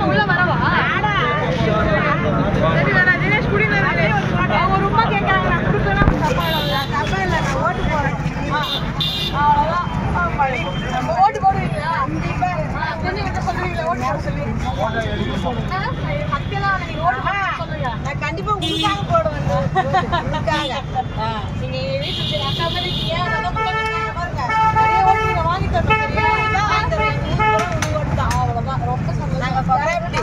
உள்ள வரவா தினேஷ் குடி அவங்க ரொம்ப கேட்கறாங்க நான் கொடுக்கலாம் தப்பா இல்லை நான் ஓட்டு போறேன் அவ்வளோதான் ஓட்டு போடுவீங்களா தெரிஞ்சுக்கிட்ட சொல்லுவீங்களா ஓட்டு போட சொல்லி சத்தியெல்லாம் நீங்க ஓட்டு சொல்லுங்க நான் கண்டிப்பா உங்களுக்காக போடுவேன் உங்களுக்காக நீங்க வீட்டுல அக்கா மாதிரி இருக்கீங்க நிறைய ஓட்டு நீங்க வாங்கி தரணும் ஓட்டு தான் அவ்வளவுதான் ரொம்ப சந்தோஷம் நாங்க போகிறோம் எனக்கு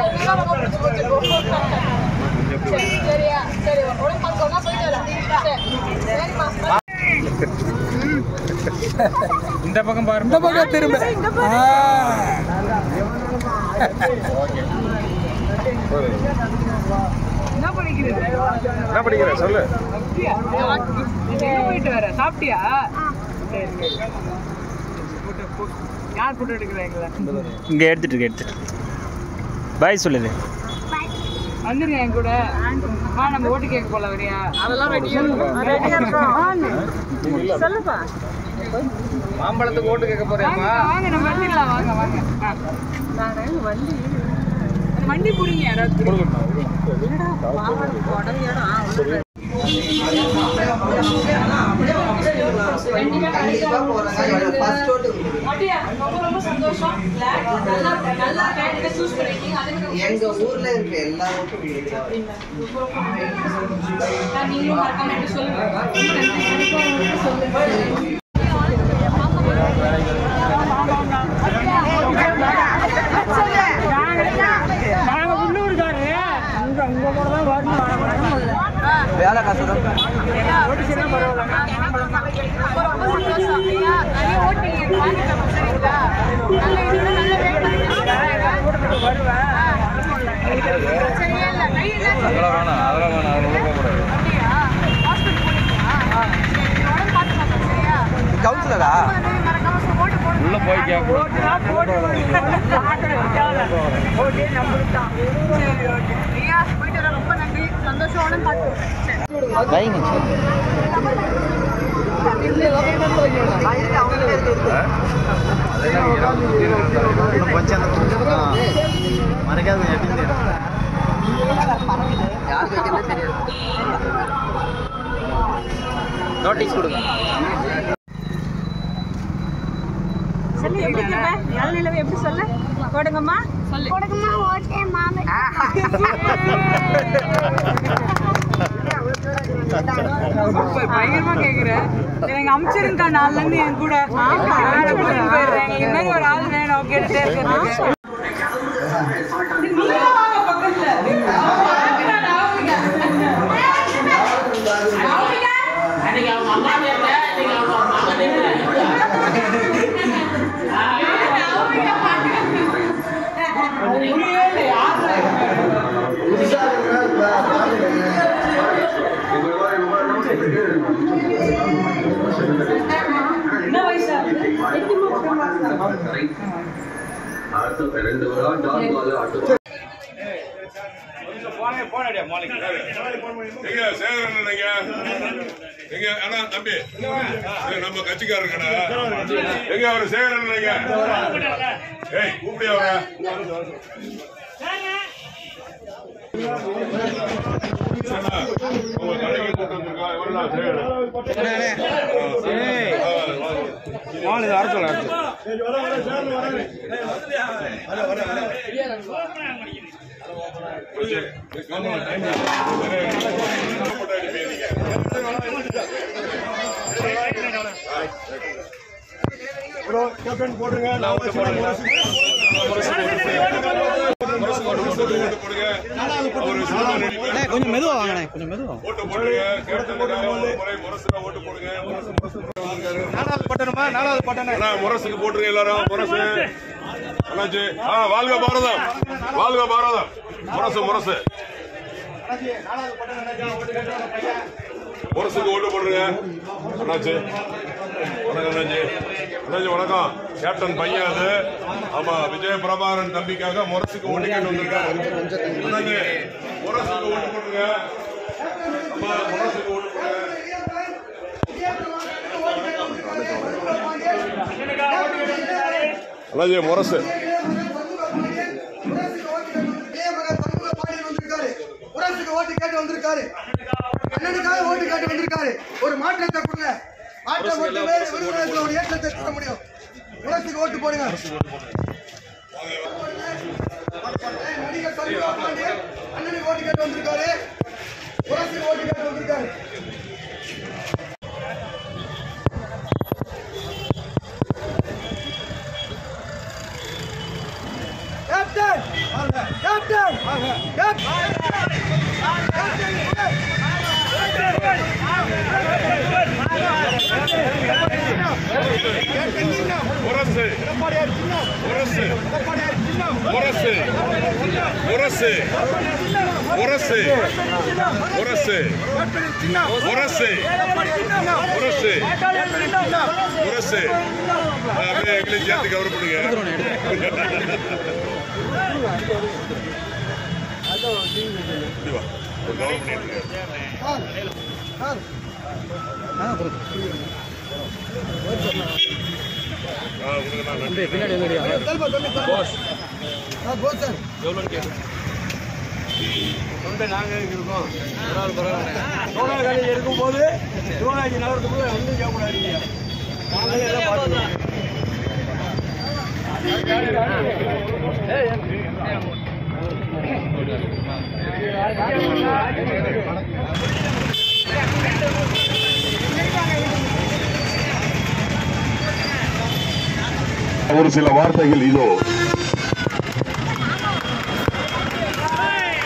உங்களாம் ரொம்ப பிடிச்சி சரியா சரி உடம்பு பார்க்கணும்னா போயிட்டு வரேன் சரிம்மா இந்த பக்கம் பாரு இந்த பக்கம் திரும்ப என்ன படிக்கிற சொல்லு போயிட்டு வர சாப்பிட்டியா யார் போட்டோ எடுக்கிறாங்களா இங்க எடுத்துட்டு பாய் சொல்லுது வந்துருங்க என் கூட நம்ம ஓட்டு கேட்க போல வரியா அதெல்லாம் சொல்லுப்பா மாம்பழத்துக்கு ஓட்டு கேட்க போறேம்மா வாங்க நம்ம எடுத்துக்கலாம் வாங்க வாங்க வண்டி புடிங்க யாராவது ரொம்ப சந்தோஷம் எங்க ஊர்ல இருக்க எல்லாருக்கும் நீங்களும் மறக்காம என்று சொல்லுங்க நாங்க உள்ளூர்காரு உங்க கூட தான் வரணும் வேலை காசு கவுன்சிலரா உள்ள போய் ரொம்ப நன்றி சந்தோஷம் மறைக்காது நோட்டீஸ் கொடுங்க சொல்லு எப்படி கேட்பேன் நல்ல நிலவை எப்படி சொல்ல போடுங்கம்மா சொல்லு கொடுங்கம்மா ஓட்டே மாமே பயங்கரமா கேக்குறேன் எனக்கு அமிச்சிருக்கா நாள்ல இருந்து என் கூட போயிடுறேன் இந்த மாதிரி ஒரு ஆள் வேணும் கேட்டுட்டே இருக்கேன் என்ன வயசா தம்பி நம்ம கட்சிக்காரங்கடா எங்க அவரு சேகரன் கூப்பிடியா போட்டுங்க கொஞ்சம் மெதுவா வாங்கினே கொஞ்சம் மெதுவா ஓட்டு போடுங்க நாலாவது பட்டணமா முரசுக்கு போட்டுருங்க எல்லாரும் முரசு அண்ணாச்சி வாழ்க பாரதம் வாழ்க பாரதம் முரசு முரசு முரசுக்கு ஓட்டு போடுங்க அண்ணாச்சி வணக்கம் அண்ணாச்சி வணக்கம். கேப்டன் பையன் அது. ஆமா, விஜய பிரபாகரன் தம்பிக்காக முரசுக்கு ஓட்டு கேட்டு வந்திருக்காங்க. முரசுக்கு ஓட்டு போடுங்க. ஆமா, முரசுக்கு ஓட்டு போடுங்க. அண்ணாஜி முரசு ஓட்டு கேட்டு வந்திருக்காரு. அண்ணனுக்காக ஓட்டு கேட்டு வந்திருக்காரு. ஒரு மாற்றத்தை கொடுங்க. மாற்றம் மட்டுமே விருதுநகருக்கு ஒரு ஏற்றத்தை தர முடியும். முரசுக்கு ஓட்டு போடுங்க. நடிகர் சண்முக பாண்டியன் அண்ணனுக்கு ஓட்டு கேட்டு வந்திருக்காரு. முரசுக்கு ஓட்டு கேட்டு வந்திருக்காரு. கேப்டன் கேப்டன் முரசு முரசு முரசு முரசு முரசு முரசு முரசு முரசு முரசு எங்களை சேர்த்து கவர் பண்ணுங்க. இருக்கும்போது சிவகாசி நகரத்துக்குள்ள வந்து கேட்கக்கூடாது. ஒரு சில வார்த்தைகள் இதோ.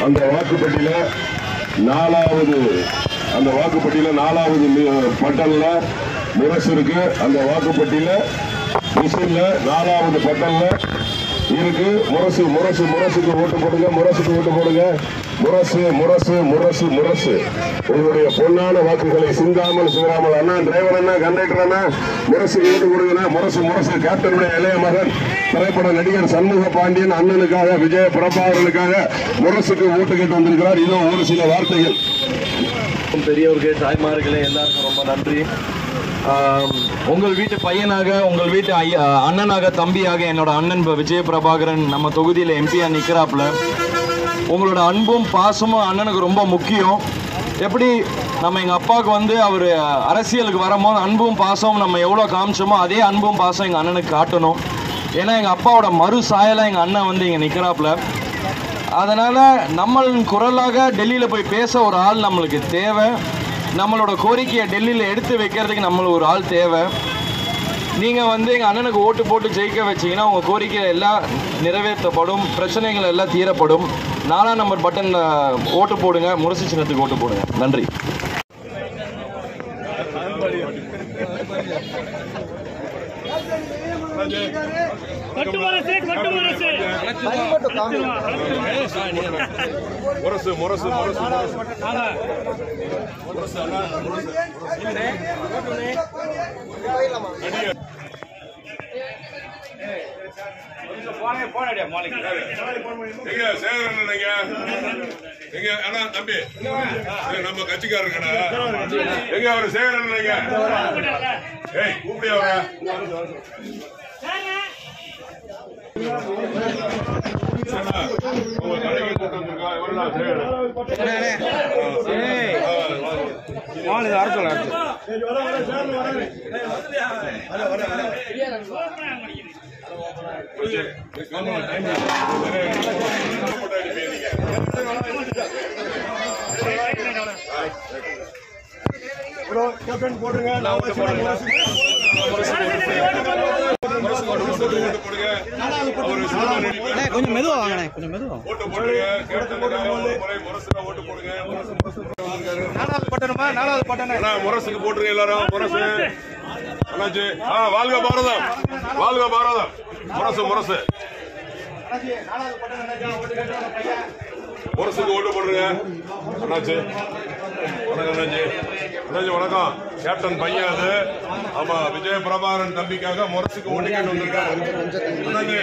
அந்த வாக்குப்பட்டியில நாலாவது பட்டன்ல முரசு இருக்கு. அந்த வாக்குப்பட்டியில மிஷின்ல 4வது பட்டன்ல இருக்கு முரசு. முரசுக்கு ஓட்டு போடுங்க. முரசுக்கு ஓட்டு போடுங்க. முரசு முரசு முரசு முரசு. உங்களுடைய பொன்னான வாக்குகளை சிந்தாமல் சிவராமல் அண்ணா, டிரைவர் அண்ணா, கண்டக்டர் அண்ணா, முரசுக்கு ஓட்டு கொடுங்க. முரசு. கேப்டனுடைய இளைய மகன் திரைப்பட நடிகர் சண்முக பாண்டியன் அண்ணனுக்காக, விஜய பிரபாகரனுக்காக முரசுக்கு ஓட்டு கேட்டு வந்திருக்கிறார். இதோ ஒரு சில வார்த்தைகள். பெரியவர்கள், தாய்மார்களே, எல்லாருக்கும் ரொம்ப நன்றி. உங்கள் வீட்டு பையனாக, உங்கள் வீட்டு அண்ணனாக, தம்பியாக என்னோட அண்ணன் விஜய பிரபாகரன் நம்ம தொகுதியில் எம்பியா நிற்கிறாப்புல. உங்களோட அன்பும் பாசமும் அண்ணனுக்கு ரொம்ப முக்கியம். எப்படி நம்ம எங்கள் அப்பாவுக்கு வந்து அவர் அரசியலுக்கு வரும்போது அன்பும் பாசமும் நம்ம எவ்வளோ காமிச்சோமோ அதே அன்பும் பாசம் எங்கள் அண்ணனுக்கு காட்டணும். ஏன்னா எங்கள் அப்பாவோட மறு சாயலாக எங்கள் அண்ணன் வந்து இங்கே நிற்கிறாப்புல. அதனால் நம்ம குரலாக டெல்லியில் போய் பேச ஒரு ஆள் நம்மளுக்கு தேவை. நம்மளோட கோரிக்கையை டெல்லியில் எடுத்து வைக்கிறதுக்கு நம்மளுக்கு ஒரு ஆள் தேவை. நீங்கள் வந்து எங்கள் அண்ணனுக்கு ஓட்டு போட்டு ஜெயிக்க வச்சிங்கன்னா உங்கள் கோரிக்கை எல்லாம் நிறைவேற்றப்படும், பிரச்சனைகள் எல்லாம் தீரப்படும். 4ஆம் நம்பர் பட்டனில் ஓட்டு போடுங்க. முரசு சின்னத்துக்கு ஓட்டு போடுங்க. நன்றி. முரசு முரசு முரசு தம்பி நம்ம கட்சிக்காரங்கடா. எங்க அவரு சேகரன் கூப்பிடி அவர போட்டுருங்க. கொஞ்சம் மெதுவா வாங்கினேன். கொஞ்சம் மெதுவா ஓட்டு போடுங்க. 4வது பட்டணுமா? 4வது பட்டன முரசுக்கு போட்டுருங்க எல்லாரும். முரசு அண்ணாச்சி. வாழ்க பாரதம், வாழ்க பாரதம். முரசு முரசு முரசுக்கு ஓட்டு போடுங்க அண்ணாச்சி. வணக்கம் அண்ணாச்சி. வணக்கம். கேப்டன் பையன் அது. ஆமா, விஜய பிரபாகரன் தம்பிக்காக முரசுக்கு ஓட்டு கேட்டு வந்திருக்காரு.